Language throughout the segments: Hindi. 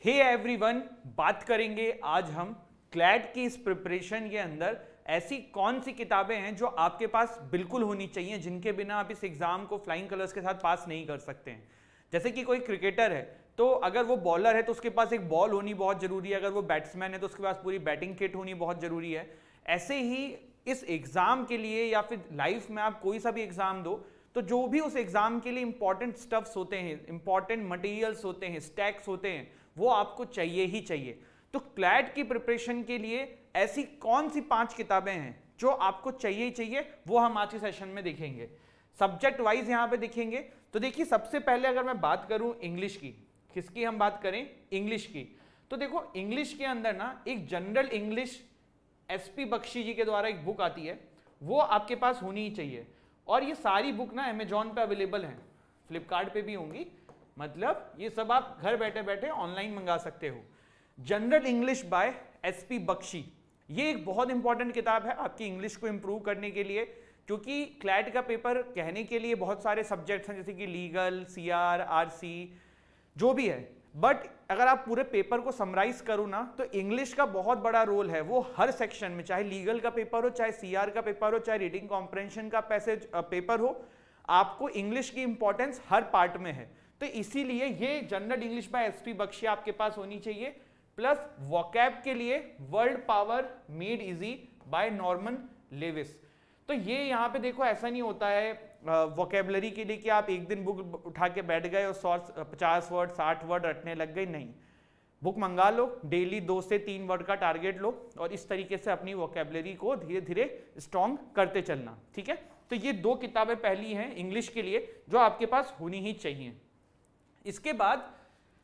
हे एवरीवन, बात करेंगे आज हम क्लैट की इस प्रिपरेशन के अंदर ऐसी कौन सी किताबें हैं जो आपके पास बिल्कुल होनी चाहिए, जिनके बिना आप इस एग्जाम को फ्लाइंग कलर्स के साथ पास नहीं कर सकते हैं। जैसे कि कोई क्रिकेटर है तो अगर वो बॉलर है तो उसके पास एक बॉल होनी बहुत जरूरी है, अगर वो बैट्समैन है तो उसके पास पूरी बैटिंग किट होनी बहुत जरूरी है। ऐसे ही इस एग्जाम के लिए या फिर लाइफ में आप कोई सा भी एग्जाम दो तो जो भी उस एग्जाम के लिए इंपॉर्टेंट स्टफ्स होते हैं, इंपॉर्टेंट मटेरियल्स होते हैं, स्टैक्स होते हैं, वो आपको चाहिए ही चाहिए। तो क्लैट की प्रिपरेशन के लिए ऐसी कौन सी 5 किताबें हैं जो आपको चाहिए ही चाहिए, वो हम आज के सेशन में देखेंगे। सब्जेक्ट वाइज यहां पे देखेंगे। तो देखिए, सबसे पहले अगर मैं बात करूं इंग्लिश की, किसकी हम बात करें, इंग्लिश की, तो देखो इंग्लिश के अंदर ना एक जनरल इंग्लिश एसपी बख्शी जी के द्वारा एक बुक आती है, वो आपके पास होनी ही चाहिए। और ये सारी बुक ना अमेजॉन पे अवेलेबल हैं, फ्लिपकार्ट पे भी होंगी, मतलब ये सब आप घर बैठे बैठे ऑनलाइन मंगा सकते हो। General English by SP Bakshi, ये एक बहुत इंपॉर्टेंट किताब है आपकी इंग्लिश को इंप्रूव करने के लिए, क्योंकि क्लैट का पेपर कहने के लिए बहुत सारे सब्जेक्ट्स हैं, जैसे कि लीगल, सीआर, आरसी, जो भी है, बट अगर आप पूरे पेपर को समराइज करो ना तो इंग्लिश का बहुत बड़ा रोल है। वो हर सेक्शन में, चाहे लीगल का पेपर हो, चाहे सीआर का पेपर हो, चाहे रीडिंग कॉम्प्रेंशन का पैसेज पेपर हो, आपको इंग्लिश की इंपॉर्टेंस हर पार्ट में है। तो इसीलिए ये general English by SP Bakshi आपके पास होनी चाहिए। प्लस वोकैब के लिए world power made easy by Norman Lewis. तो ये यहाँ पे देखो, ऐसा नहीं होता है वोकेबलरी के लिए कि आप एक दिन बुक उठा के बैठ गए और 50 वर्ड 60 वर्ड रटने लग गए। नहीं, बुक मंगा लो, डेली 2 से 3 वर्ड का टारगेट लो और इस तरीके से अपनी वोकेबलरी को धीरे धीरे स्ट्रॉन्ग करते चलना। ठीक है, तो ये 2 किताबें पहली हैं इंग्लिश के लिए जो आपके पास होनी ही चाहिए। इसके बाद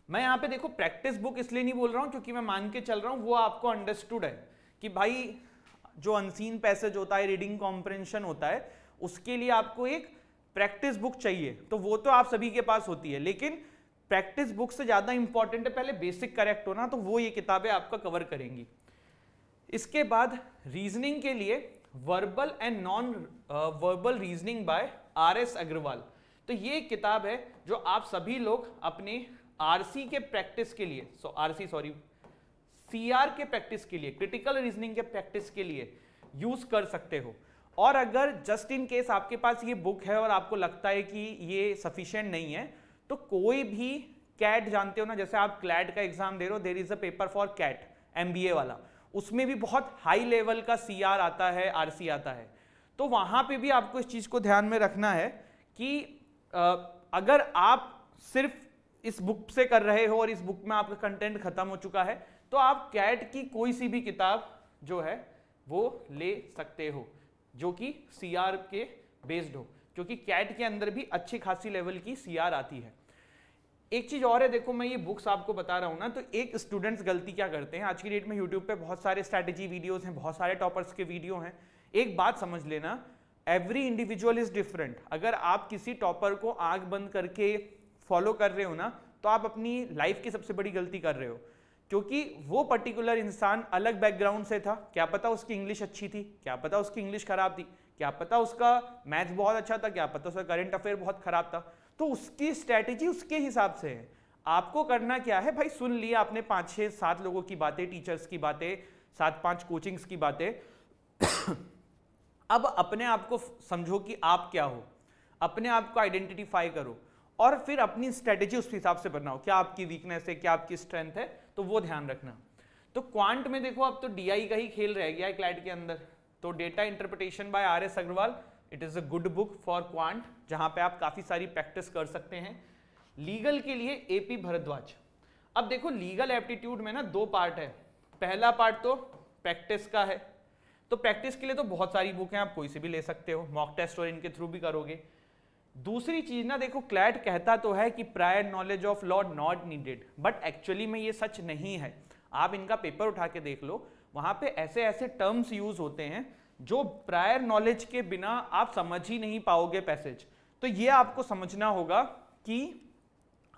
मैं यहाँ पे देखो प्रैक्टिस बुक इसलिए नहीं बोल रहा हूँ क्योंकि मैं मान के चल रहा हूँ वो आपको अंडरस्टूड है कि भाई जो अनसीन पैसेज होता है, रीडिंग कॉम्प्रेंशन होता है, उसके लिए आपको एक प्रैक्टिस बुक चाहिए। तो वो तो आप सभी के पास होती है, लेकिन प्रैक्टिस बुक से ज्यादा इंपॉर्टेंट है पहले बेसिक करेक्ट होना, तो वो ये किताबें आपका कवर करेंगी। इसके बाद रीजनिंग के लिए verbal and non verbal reasoning by RS. Agarwal. तो ये एक किताब है जो आप सभी लोग अपने आरसी के प्रैक्टिस के लिए, सीआर के प्रैक्टिस के लिए, क्रिटिकल रीजनिंग के प्रैक्टिस के लिए यूज कर सकते हो। और अगर जस्ट इन केस आपके पास ये बुक है और आपको लगता है कि ये सफिशिएंट नहीं है, तो कोई भी कैट जानते हो ना, जैसे आप क्लैट का एग्जाम दे रहे हो, there is a paper for CAT MBA वाला, उसमें भी बहुत हाई लेवल का सीआर आता है, आरसी आता है। तो वहां पे भी आपको इस चीज को ध्यान में रखना है कि अगर आप सिर्फ इस बुक से कर रहे हो और इस बुक में आपका कंटेंट खत्म हो चुका है, तो आप कैट की कोई सी भी किताब जो है वो ले सकते हो जो कि सीआर के बेस्ड हो, क्योंकि कैट के अंदर भी अच्छी खासी लेवल की सीआर आती है। एक चीज और है, देखो मैं ये बुक्स आपको बता रहा हूं ना, तो एक स्टूडेंट्स गलती क्या करते हैं, आज की डेट में यूट्यूब पे बहुत सारे स्ट्रैटेजी वीडियोस हैं, बहुत सारे टॉपर्स के वीडियो हैं। एक बात समझ लेना, एवरी इंडिविजुअल इज डिफरेंट। अगर आप किसी टॉपर को आंख बंद करके फॉलो कर रहे हो ना, तो आप अपनी लाइफ की सबसे बड़ी गलती कर रहे हो, क्योंकि वो पर्टिकुलर इंसान अलग बैकग्राउंड से था। क्या पता उसकी इंग्लिश अच्छी थी, क्या पता उसकी इंग्लिश खराब थी, क्या पता उसका मैथ्स बहुत अच्छा था, क्या पता उसका करंट अफेयर बहुत खराब था। तो उसकी स्ट्रैटेजी उसके हिसाब से है। आपको करना क्या है भाई, सुन लिया आपने 5, 6, 7 लोगों की बातें, टीचर्स की बातें, 7-5 कोचिंग्स की बातें अब अपने आप को समझो कि आप क्या हो, अपने आप को आइडेंटिफाई करो और फिर अपनी स्ट्रेटेजी उस हिसाब से बनाओ। क्या आपकी वीकनेस है, क्या आपकी स्ट्रेंथ है, तो वो ध्यान रखना। तो क्वांट में देखो अब तो डीआई का ही खेल रह गया है क्लैट के अंदर। तो data interpretation by RS. Agarwal, it is a good book for quant, जहां पे आप काफी सारी प्रैक्टिस कर सकते हैं। लीगल के लिए एपी भरद्वाज। अब देखो लीगल एप्टीट्यूड में ना 2 पार्ट है। पहला पार्ट तो प्रैक्टिस का है, तो प्रैक्टिस के लिए तो बहुत सारी बुक हैं, आप कोई से भी ले सकते हो, मॉक टेस्ट और इनके थ्रू भी करोगे। दूसरी चीज ना देखो, क्लैट कहता तो है कि prior knowledge of law not needed, but actually में ये सच नहीं है। आप इनका पेपर उठा के देख लो, वहां पे ऐसे ऐसे टर्म्स यूज होते हैं जो प्रायर नॉलेज के बिना आप समझ ही नहीं पाओगे पैसेज। तो ये आपको समझना होगा कि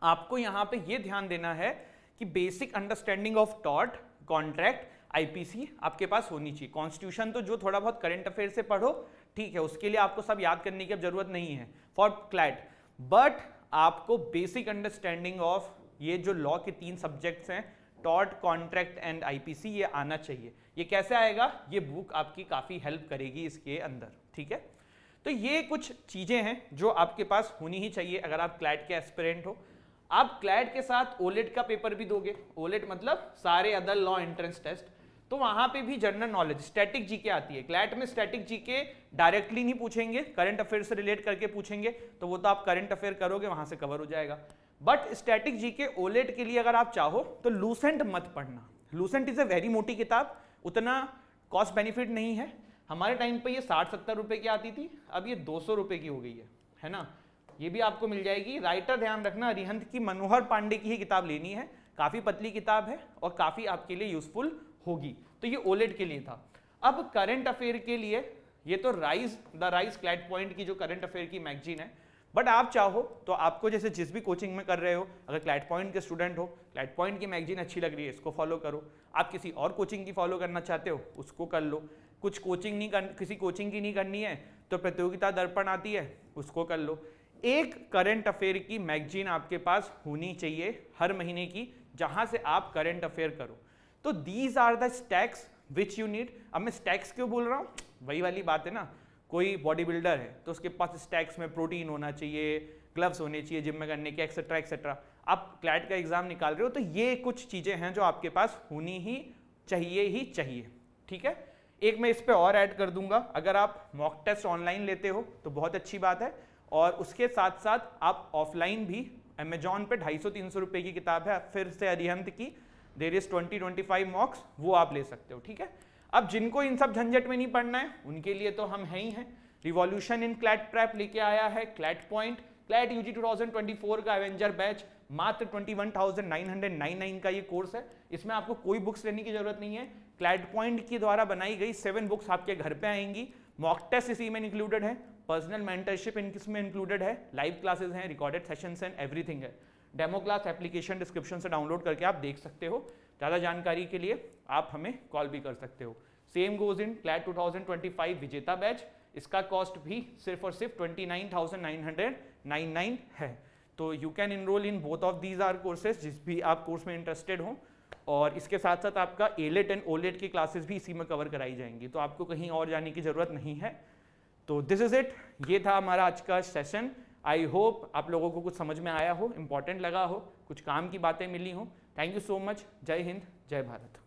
आपको यहां पे ये ध्यान देना है कि basic understanding of tort, contract, IPC आपके पास होनी चाहिए। कॉन्स्टिट्यूशन तो जो थोड़ा बहुत करंट अफेयर से पढ़ो, ठीक है, उसके लिए आपको सब याद करने की अब जरूरत नहीं है फॉर क्लैट, बट आपको बेसिक अंडरस्टैंडिंग ऑफ ये जो लॉ के 3 सब्जेक्ट्स हैं, टॉर्ट, कॉन्ट्रैक्ट एंड आईपीसी, ये आना चाहिए। ये कैसे आएगा? ये बुक आपकी काफ़ी हेल्प करेगी इसके अंदर, ठीक है। तो ये कुछ चीज़ें हैं जो आपके पास होनी ही चाहिए अगर आप क्लैट के एस्पिरेंट हो। आप क्लैट के साथ ओलेट का पेपर भी दोगे। ओलेट मतलब सारे अदर लॉ एंट्रेंस टेस्ट, तो वहां पे भी जनरल नॉलेज, स्टैटिक जीके आती है। क्लैट में स्टैटिक जीके डायरेक्टली नहीं पूछेंगे, करंट अफेयर से रिलेट करके पूछेंगे, तो वो तो आप करंट अफेयर करोगे, वहां से कवर हो जाएगा। बट स्टैटिक जीके ओलेट के लिए अगर आप चाहो तो लूसेंट मत पढ़ना। लूसेंट इज ए वेरी मोटी किताब, उतना कॉस्ट बेनिफिट नहीं है। हमारे टाइम पे ये 60-70 रुपए की आती थी, अब ये 200 रुपए की हो गई है ना। ये भी आपको मिल जाएगी। राइटर ध्यान रखना, अरिहंत की मनोहर पांडे की ही किताब लेनी है, काफी पतली किताब है और काफी आपके लिए यूजफुल होगी। तो ये ओलेट के लिए था। अब करंट अफेयर के लिए ये तो द राइज क्लैट पॉइंट की जो करंट अफेयर की मैगजीन है, बट आप चाहो तो आपको जैसे जिस भी कोचिंग में कर रहे हो, अगर क्लैट पॉइंट के स्टूडेंट हो, क्लैट पॉइंट की मैगजीन अच्छी लग रही है, इसको फॉलो करो। आप किसी और कोचिंग की फॉलो करना चाहते हो, उसको कर लो। कुछ कोचिंग नहीं किसी कोचिंग की नहीं करनी है तो प्रतियोगिता दर्पण आती है, उसको कर लो। एक करंट अफेयर की मैगजीन आपके पास होनी चाहिए हर महीने की, जहां से आप करंट अफेयर करो। तो these are the stacks which you need. अब मैं स्टैक्स क्यों बोल रहा हूँ? वही वाली बात है ना, कोई बॉडी बिल्डर है तो उसके पास स्टैक्स में प्रोटीन होना चाहिए, ग्लव्स होने चाहिए जिम में करने के, एक्सेट्रा एक्सेट्रा। आप क्लैट का एग्जाम निकाल रहे हो तो ये कुछ चीजें हैं जो आपके पास होनी ही चाहिए, ठीक है। एक मैं इस पे और ऐड कर दूंगा, अगर आप मॉक टेस्ट ऑनलाइन लेते हो तो बहुत अच्छी बात है, और उसके साथ साथ आप ऑफलाइन भी अमेजॉन पे 250-300 रुपए की किताब है फिर से अरिहंत की, देयर इज 20-25 मॉक्स, वो आप ले सकते हो, ठीक है। अब जिनको इन सब झंझट में नहीं पढ़ना है उनके लिए तो हम हैं ही हैं। रिवॉल्यूशन इन क्लैट प्रेप लेके आया है क्लैट पॉइंट। क्लैट यूजी 2024 का एवेंजर बैच मात्र 21,999 का ये कोर्स है। इसमें आपको कोई बुक्स लेने की जरूरत नहीं है। क्लैट पॉइंट के द्वारा बनाई गई 7 बुक्स आपके घर पे आएंगी। मॉक टेस्ट इसी में इंक्लूडेड है, पर्सनल मेंटरशिप इसमें इंक्लूडेड है, लाइव क्लासेस हैं, रिकॉर्डेड सेशंस एंड एवरीथिंग है। डेमो क्लास एप्लीकेशन डिस्क्रिप्शन से डाउनलोड करके आप देख सकते हो। ज़्यादा जानकारी के लिए आप हमें कॉल भी कर सकते हो। सेम गोज इन क्लैट 2025 विजेता बैच, इसका कॉस्ट भी सिर्फ और सिर्फ 29,999 है। तो you can enrol in both of these are courses, जिस भी आप कोर्स में इंटरेस्टेड हो। और इसके साथ साथ आपका एलेट एंड ओलेट की क्लासेस भी इसी में कवर कराई जाएंगी, तो आपको कहीं और जाने की जरूरत नहीं है। तो दिस इज इट, ये था हमारा आज का सेशन। आई होप आप लोगों को कुछ समझ में आया हो, इंपॉर्टेंट लगा हो, कुछ काम की बातें मिली हो। Thank you so much. जय हिंद, जय भारत।